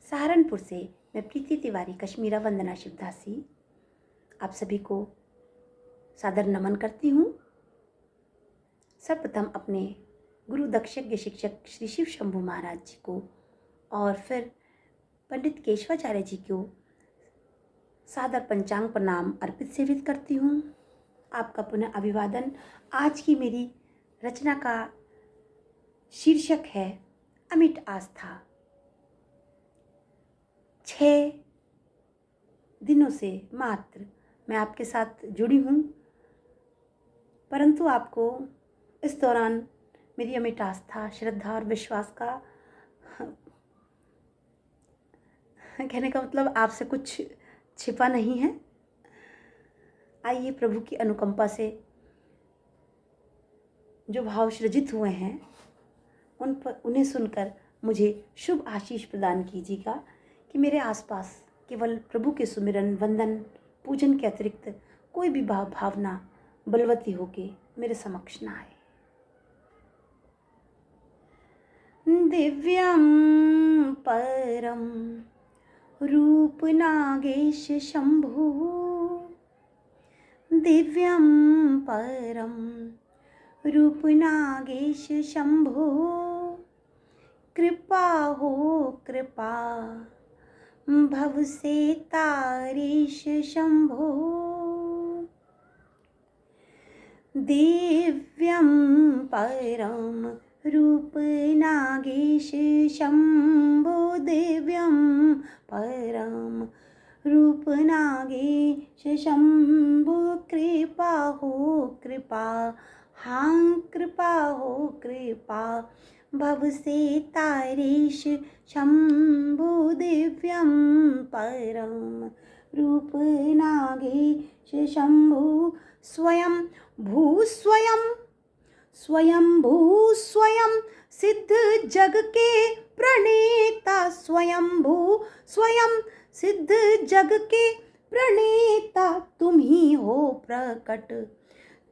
सहारनपुर से मैं प्रीति तिवारी कश्मीरा वंदना शिवदासी आप सभी को सादर नमन करती हूँ। सर्वप्रथम अपने गुरु दक्षज्ञ शिक्षक श्री शिव शंभू महाराज जी को और फिर पंडित केशवाचार्य जी को सादर पंचांग प्रणाम अर्पित सेवित करती हूँ। आपका पुनः अभिवादन। आज की मेरी रचना का शीर्षक है अमिट आस्था। 6 दिनों से मात्र मैं आपके साथ जुड़ी हूँ, परंतु आपको इस दौरान मेरी अमिट आस्था, श्रद्धा और विश्वास का कहने का मतलब आपसे कुछ छिपा नहीं है। आइए प्रभु की अनुकंपा से जो भाव सृजित हुए हैं उन्हें सुनकर मुझे शुभ आशीष प्रदान कीजिएगा कि मेरे आसपास केवल प्रभु के सुमिरन, वंदन, पूजन के अतिरिक्त कोई भी भावना बलवती होके मेरे समक्ष न आए। दिव्यं परम रूप नागेश शंभु, दिव्यं परम रूप नागेश शंभु, कृपा हो कृपा भव से तारेश शंभो, दिव्यं परम रूप नागेश शंभो, दिव्यं परम रूप नागेश शंभो, कृपा हो कृपा, हाँ कृपा हो कृपा भव से तारेश शंभो, दिव्यं परम रूप नागेश शंभो, स्वयं भू स्वयं भू स्वयं सिद्ध जग के प्रणेता, स्वयं भू स्वयं सिद्ध जग के प्रणेता, तुम ही हो प्रकट,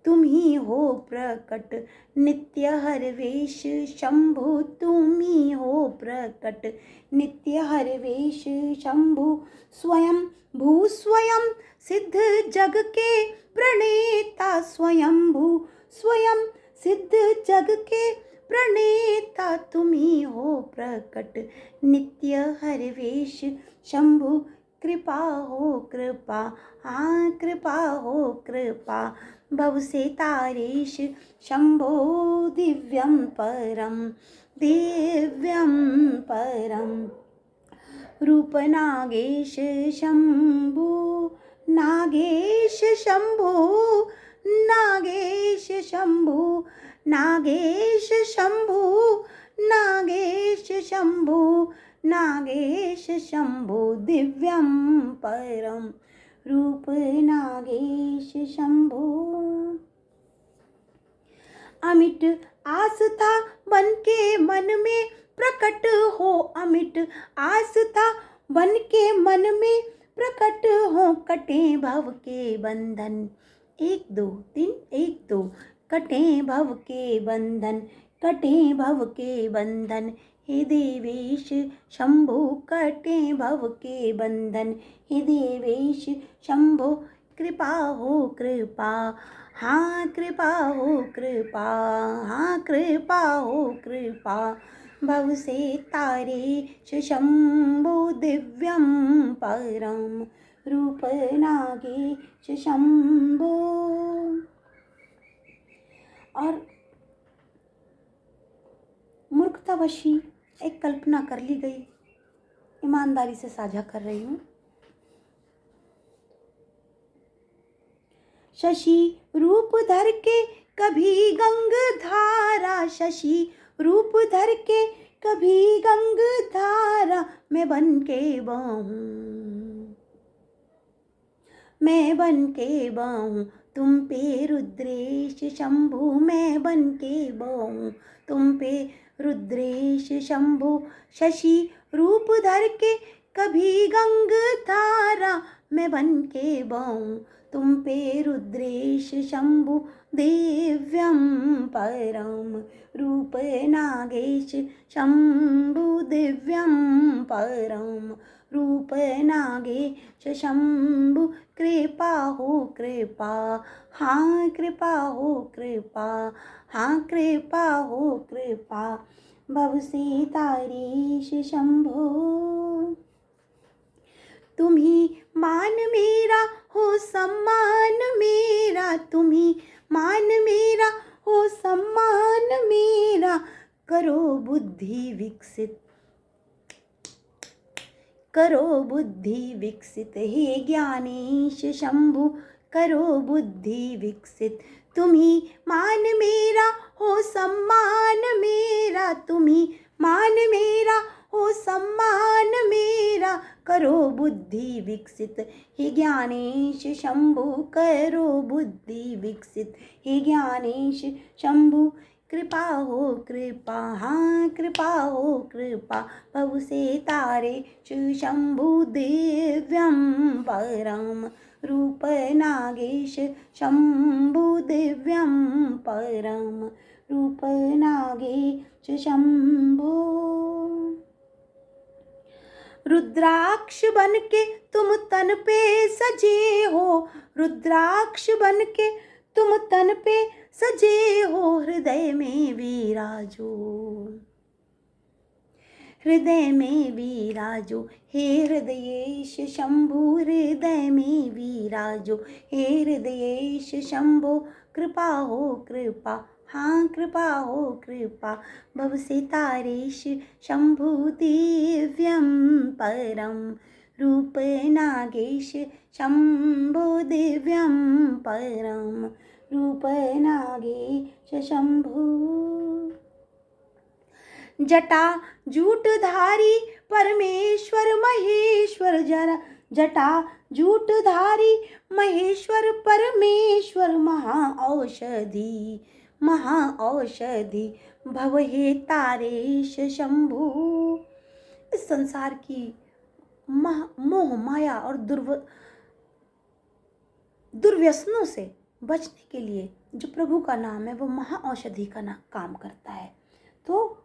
तुम ही हो प्रकट नित्य हरवेश शंभु, तुम ही हो प्रकट नित्य हरवेश शंभु, स्वयं भू स्वयं सिद्ध जग के प्रणेता, स्वयं भू स्वयं सिद्ध जग के प्रणेता, तुम ही हो प्रकट नित्य हरवेश शंभु, कृपा हो कृपा, हाँ कृपा हो कृपा भव से तारेश शंभो, दिव्यं परम दिव्यं परम रूप नागेश शंभो, नागेश शंभो, नागेश शंभो, नागेश शंभो, नागेश शंभो, नागेश शंभो, दिव्यं परम रूप नागेश शंभो। अमिट आस्था बन के मन में प्रकट हो, अमिट आस्था बन के मन में प्रकट हो, कटे भव के बंधन, 1 2 3 1 2, कटे भव के बंधन, कटे भव के बंधन, हे देवेश शंभो, कटे भव के बंधन, हे देवेश शंभो, कृपा हो कृपा, हाँ कृपा हो कृपा, हाँ कृपा हो कृपा भव से तारे शंभो, दिव्यं परम रूप नागेश शंभो। और मूर्खतावशी एक कल्पना कर ली गई, ईमानदारी से साझा कर रही हूँ। शशि रूप धर के कभी गंग धारा, शशि रूप धर के कभी गंग धारा, मैं बन के बहूं, मैं बन के बहूं तुम पे रुद्रेश शंभु, मैं बन के बहूं तुम पे रुद्रेश शंभु, शशि रूप धर के कभी गंग धारा, मैं बन के बहूं तुम पे रुद्रेश शंभु, दिव्यं परं रूपनागेश शम्भु दिव्यं परं रूपनागेश शम्भु कृपा हो कृपा, हाँ कृपा हो कृपा, हाँ कृपा हो कृपा भवसीतारीश शंभो। तुम्ही मान मेरा हो सम्मान मेरा, तुम्ही मान मेरा हो सम्मान मेरा, करो बुद्धि विकसित, करो बुद्धि विकसित हे ज्ञानेश शंभु, करो बुद्धि विकसित। तुम्ही मान मेरा हो सम्मान मेरा, तुम्ही मान मेरा हो सम्मान मेरा, करो बुद्धि विकसित हे ज्ञानेश शंभु, करो बुद्धि विकसित हे ज्ञानेश शंभु। कृपा हो कृपा, हाँ कृपा हो कृपा भव से तारे शंभु दिव्यं परं रूपनागेश शंभु दिव्यं परं रूपनागेश शंभो। रुद्राक्ष बन के तुम तन पे सजे हो, रुद्राक्ष बन के तुम तन पे सजे हो, हृदय में विराजो, हृदय में विराजो हे हृदयेश शंभु, हृदय में विराजो हे हृदयेश शंभो। कृपा हो कृपा, हाँ कृपा हो कृपा भव से तारेश शंभु दिव्यं परं रूपनागेश शंभु दिव्यं परं रूपनागेश शंभु। जटा जूटधारी परमेश्वर महेश्वर, जरा जटा जूटधारी महेश्वर परमेश्वर, महाऔषधि महाऔषधि भव हे तारेश शंभु। इस संसार की मोह माया और दुर्व्यसनों से बचने के लिए जो प्रभु का नाम है वो महाऔषधि का काम करता है। तो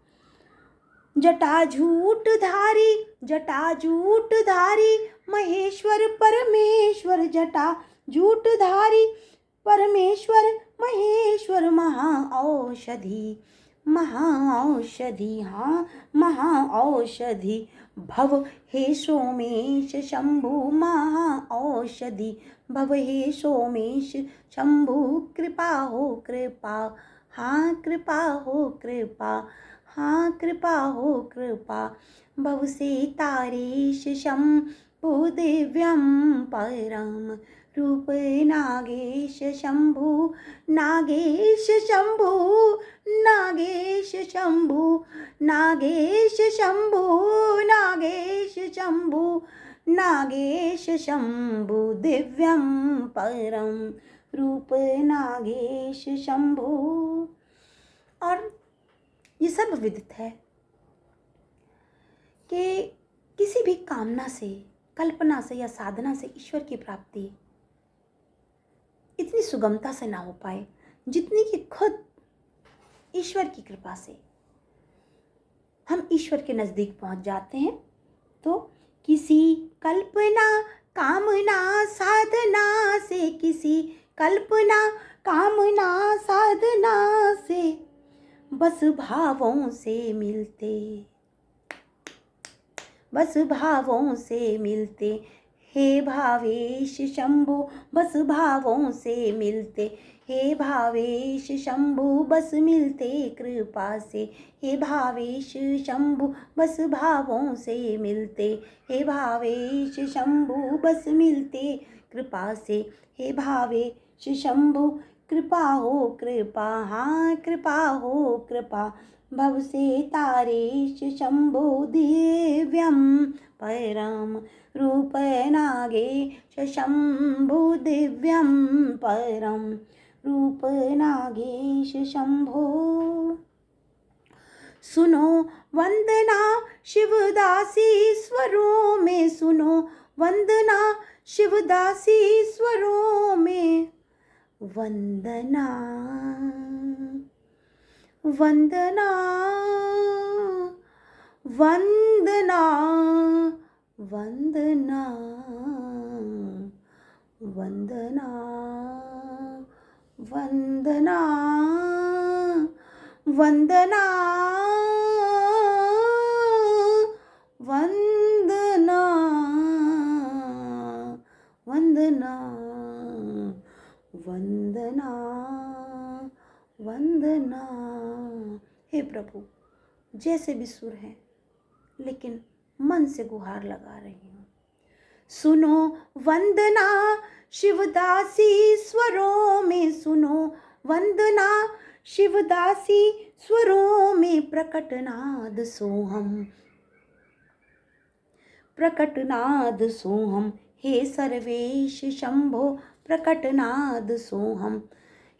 जटाजूटधारी, जटाजूटधारी महेश्वर परमेश्वर, जटाजूटधारी परमेश्वर महेश्वर, महाऔषधि महाऔषधि, हाँ महाऔषधि भव हे सोमेश शंभु, महाऔषधि भव हे सोमेश शंभु। कृपा हो कृपा, हाँ कृपा हो कृपा, हाँ कृपा हो कृपा भव से तारेश शंभु दिव्यं परं रूपनागेश शंभु, नागेश शंभु, नागेश शंभु, नागेश शंभु, नागेश शंभु, नागेश शंभु दिव्यं परं रूपनागेश शंभु। और ये सब विदित है कि किसी भी कामना से, कल्पना से या साधना से ईश्वर की प्राप्ति इतनी सुगमता से ना हो पाए जितनी कि खुद ईश्वर की कृपा से हम ईश्वर के नज़दीक पहुंच जाते हैं। तो किसी कल्पना कामना साधना से, किसी कल्पना कामना साधना से बस भावों से मिलते, बस भावों से मिलते हे भावेश शंभु, बस भावों से मिलते हे भावेश शंभु, बस मिलते कृपा से हे भावेश शंभु, बस भावों से मिलते हे भावेश शंभु, बस मिलते कृपा से हे भावेश शंभु। कृपा हो कृपा, हाँ कृपा हो कृपा भव से तारेश शंभु दिव्यं परं रूपनागेश शंभु दिव्यं परं रूपनागेश शंभो। सुनो वंदना शिवदासी स्वरों में, सुनो वंदना शिवदासी स्वरों में, वंदना वंदना वंदना वंदना वंदना वंदना वंदना वंदना वंदना वंदना वंदना। हे प्रभु, जैसे भी सुर हैं लेकिन मन से गुहार लगा रही हूँ। सुनो वंदना शिवदासी स्वरों में, सुनो वंदना शिवदासी स्वरों में, प्रकटनाद सोहम प्रकटनाद सोहम। हे सर्वेश शंभो प्रकटनाद सोहम,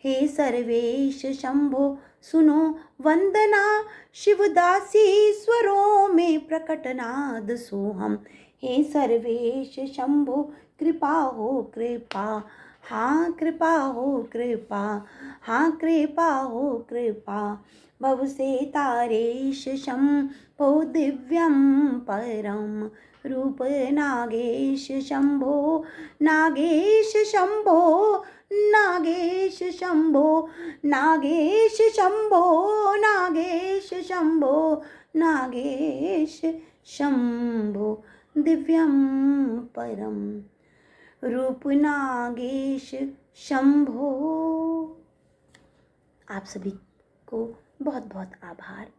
हे सर्वेश शंभो। सुनो वंदना शिवदासी स्वरों में, प्रकटनाद सोहम। हे सर्वेश शंभो कृपा हो कृपा, हाँ कृपा हो कृपा, हाँ कृपा हो कृपा। भव से तारेश शंभो दिव्यम परम रूप, नागेश शंभो नागेश शंभो नागेश शंभो नागेश शंभो नागेश शंभो नागेश शंभो दिव्यम परम रूप नागेश शंभो। आप सभी को बहुत बहुत आभार।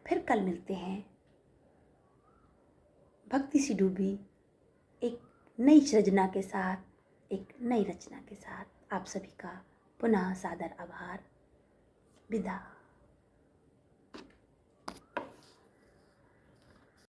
फिर कल मिलते हैं भक्ति सी डूबी एक नई सृजना के साथ, एक नई रचना के साथ। आप सभी का पुनः सादर आभार। विदा।